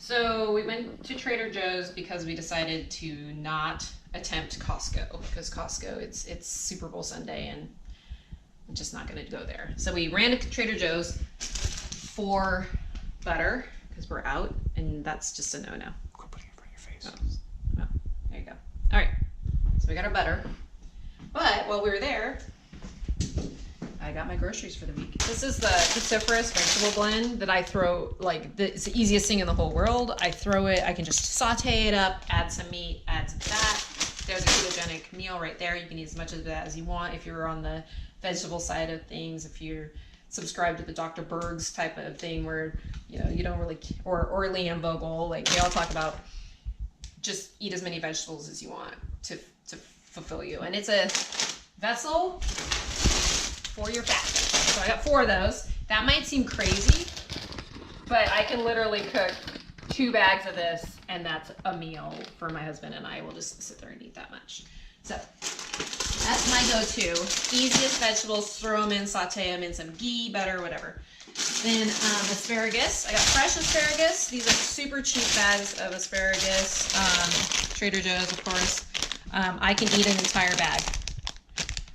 So we went to Trader Joe's because we decided to not attempt Costco because Costco it's Super Bowl Sunday and I'm just not going to go there. So we ran to Trader Joe's for butter because we're out and that's just a no-no. Quit putting it in front of your face. Oh, there you go. All right, so we got our butter, but while we were there, I got my groceries for the week. This is the cruciferous vegetable blend that I throw, like, it's the easiest thing in the whole world. I throw it, I can just saute it up, add some meat, add some fat. There's a ketogenic meal right there. You can eat as much of that as you want if you're on the vegetable side of things, if you're subscribed to the Dr. Berg's type of thing where, you know, you don't really, or Leanne Vogel, like they all talk about just eat as many vegetables as you want to fulfill you. And it's a vessel for your fat. So I got 4 of those. That might seem crazy, but I can literally cook 2 bags of this and that's a meal for my husband and I will just sit there and eat that much. So that's my go-to. Easiest vegetables, throw them in, saute them in some ghee, butter, whatever. Then asparagus. I got fresh asparagus. These are super cheap bags of asparagus. Trader Joe's, of course. I can eat an entire bag.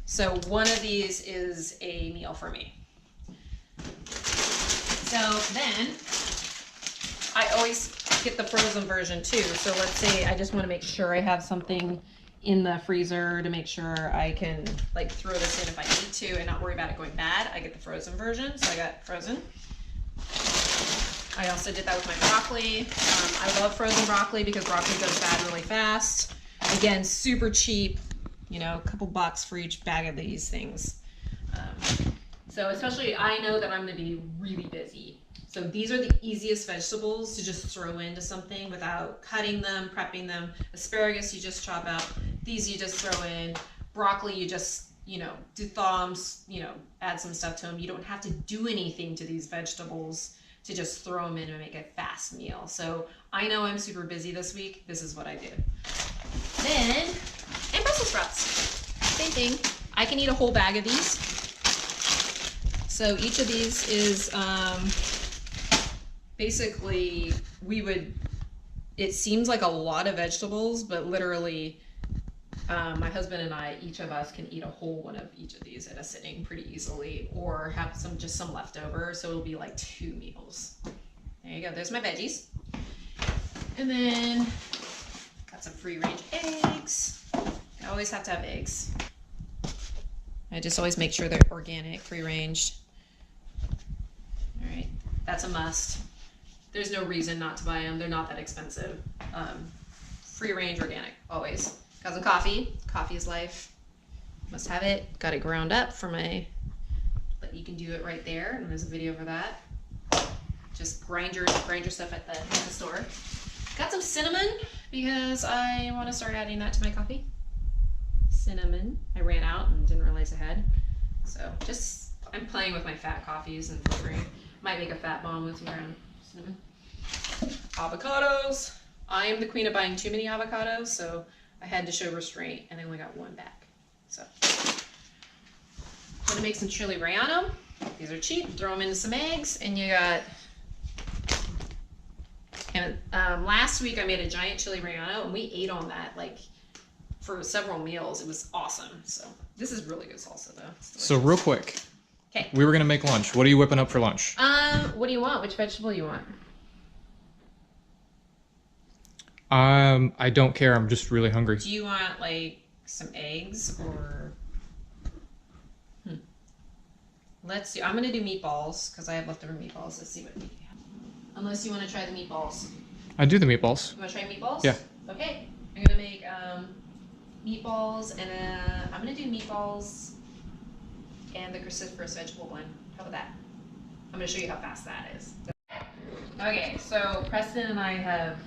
So one of these is a meal for me. So then I always get the frozen version too. So let's say I just want to make sure I have something in the freezer to make sure I can like throw this in if I need to and not worry about it going bad. I get the frozen version. So I got frozen. I also did that with my broccoli. I love frozen broccoli because broccoli goes bad really fast. Again, super cheap. You know, a couple bucks for each bag of these things. So especially I know that I'm going to be really busy. So these are the easiest vegetables to just throw into something without cutting them, prepping them. Asparagus you just chop out. These you just throw in. Broccoli you just, you know, do thumbs, you know, add some stuff to them. You don't have to do anything to these vegetables to just throw them in and make a fast meal. So I know I'm super busy this week. This is what I do. Then, and Brussels sprouts. Same thing. I can eat a whole bag of these. So each of these is basically, it seems like a lot of vegetables, but literally my husband and I, each of us can eat a whole one of each of these at a sitting pretty easily, or have just some leftover. So it'll be like 2 meals. There you go. There's my veggies. And then got some free range eggs. I always have to have eggs. I just always make sure they're organic, free range. All right, that's a must. There's no reason not to buy them. They're not that expensive. Free range, organic, always. Got some coffee. Coffee is life. Must have it. Got it ground up for my, but you can do it right there. And there's a video for that. Just grind your stuff at the store. Got some cinnamon because I want to start adding that to my coffee. Cinnamon. I ran out and didn't realize I had. So just, I'm playing with my fat coffees and flavoring. Might make a fat bomb with some ground cinnamon. Avocados. I am the queen of buying too many avocados, so I had to show restraint and I only got 1 back. So I'm gonna make some chili relleno. These are cheap. Throw them into some eggs, and you got. And last week I made a giant chili relleno, and we ate on that like for several meals. It was awesome. So this is really good salsa though. So real quick, okay, we were gonna make lunch. What are you whipping up for lunch? What do you want? Which vegetable you want? I don't care. I'm just really hungry. Do you want like some eggs or? Let's do. I'm gonna do meatballs because I have leftover meatballs. Let's see what we have. Unless you want to try the meatballs. I do the meatballs. You want to try meatballs? Yeah. Okay. I'm gonna make meatballs and I'm gonna do meatballs and the cruciferous vegetable blend. How about that? I'm gonna show you how fast that is. Okay, so Preston and I have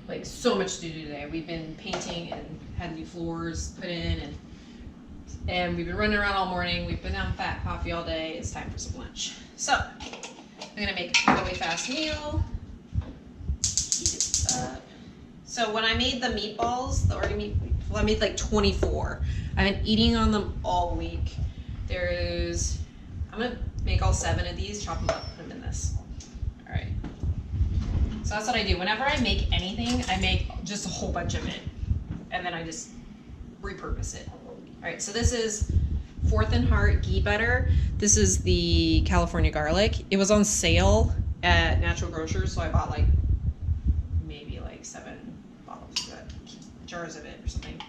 like so much to do today. We've been painting and had new floors put in and we've been running around all morning. We've been having fat coffee all day. It's time for some lunch. So I'm gonna make a really fast meal. Heat it up. So when I made the meatballs, I made like 24. I've been eating on them all week. I'm gonna make all 7 of these, chop them up, put them in this. All right. So that's what I do. Whenever I make anything, I make just a whole bunch of it. And then I just repurpose it. All right, so this is Fourth and Heart ghee butter. This is the California garlic. It was on sale at Natural Grocers, so I bought like maybe like 7 bottles, jars of it or something,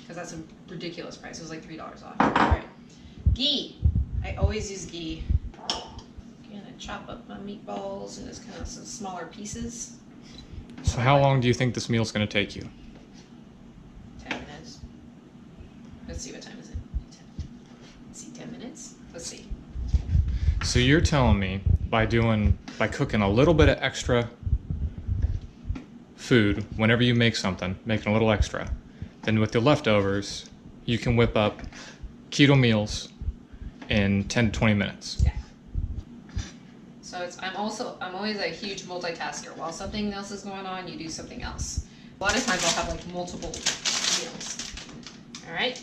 because that's a ridiculous price. It was like $3 off. All right, ghee. I always use ghee. Gonna chop up my meatballs in just kind of some smaller pieces. So how long do you think this meal's going to take you? 10 minutes. Let's see, what time is it? 10. Let's see, 10 minutes? Let's see. So you're telling me by cooking a little bit of extra food whenever you make something, making a little extra, then with the leftovers, you can whip up keto meals in 10 to 20 minutes. Yeah. So I'm always a huge multitasker. While something else is going on, you do something else. A lot of times I'll have like multiple meals. All right.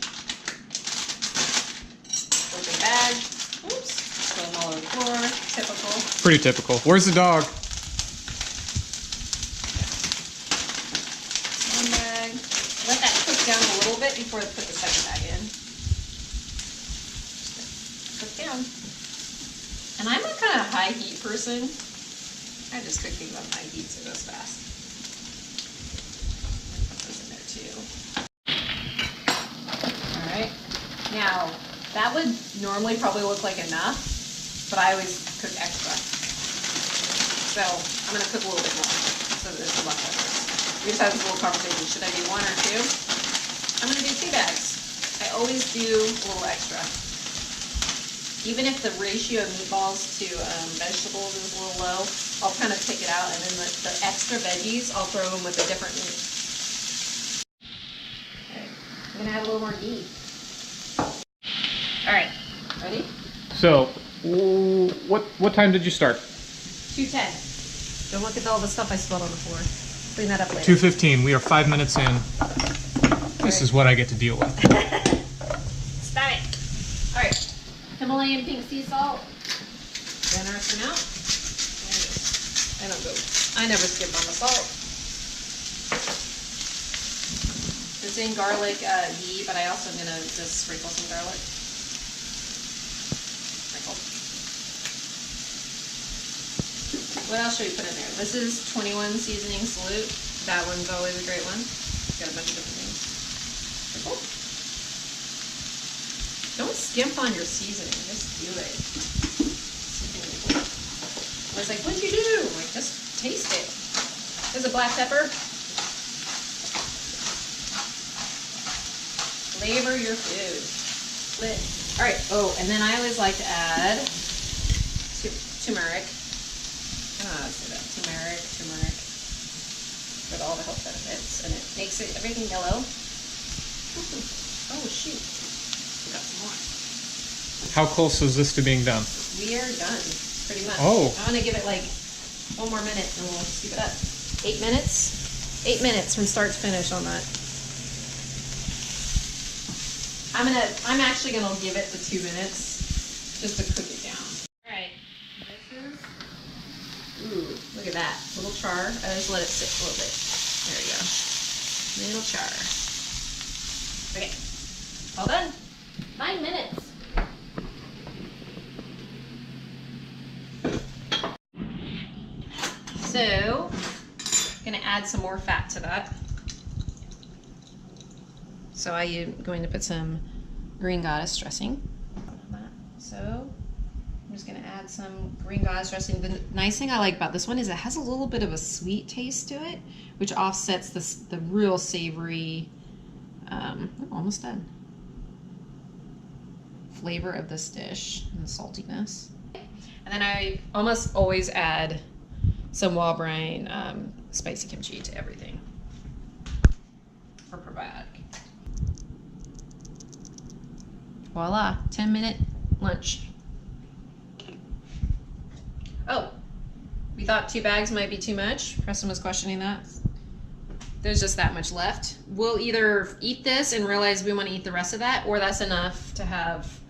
Open bag. Oops. Throw them all over the floor. Typical. Pretty typical. Where's the dog? One bag. Let that cook down a little bit before I put the second bag in. Cook down. And I'm a kind of high heat person. I just cook things on high heat so it goes fast. Put those in there too. Alright. Now, that would normally probably look like enough, but I always cook extra. So I'm going to cook a little bit more so that there's leftovers. We just had this little conversation. Should I do 1 or 2? I'm going to do 2 bags. I always do a little extra. Even if the ratio of meatballs to vegetables is a little low, I'll kind of pick it out, and then the extra veggies, I'll throw them with a different meat. Okay, I'm gonna add a little more ghee. All right, ready? So, what time did you start? 2:10. Don't look at all the stuff I spilled on the floor. Clean that up later. 2:15. We are 5 minutes in. This is what I get to deal with. Stop it. All right. Himalayan pink sea salt. Generous amount. I never skip on the salt. It's in garlic ghee, but I also am gonna just sprinkle some garlic. Sprinkle. What else should we put in there? This is 21 seasoning salute. That one's always a great one. Got a bunch of different things. Sprinkle. Don't skimp on your seasoning, just do it. I was like, what'd you do? Like, just taste it. There's a black pepper. Flavor your food. All right, oh, and then I always like to add turmeric. Turmeric. With all the health benefits, and it makes everything yellow. Oh, shoot. We got some more. How close is this to being done? We are done, pretty much. Oh. I'm gonna give it like 1 more minute and we'll scoop it up. 8 minutes? 8 minutes from start to finish on that. I'm actually gonna give it the 2 minutes just to cook it down. All right, this is, ooh, look at that, little char. I just let it sit a little bit. There we go, little char. Okay, all done. 9 minutes. So, I'm gonna add some more fat to that. So I am going to put some green goddess dressing on that. So I'm just gonna add some green goddess dressing. The nice thing I like about this one is it has a little bit of a sweet taste to it, which offsets the real savory, almost done, flavor of this dish and the saltiness. And then I almost always add some wild brine spicy kimchi to everything for probiotic. Voila, 10-minute lunch. Oh, we thought 2 bags might be too much. Preston was questioning that. There's just that much left. We'll either eat this and realize we want to eat the rest of that, or that's enough to have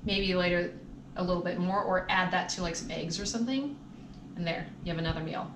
maybe later a little bit more, or add that to like some eggs or something. And there, you have another meal.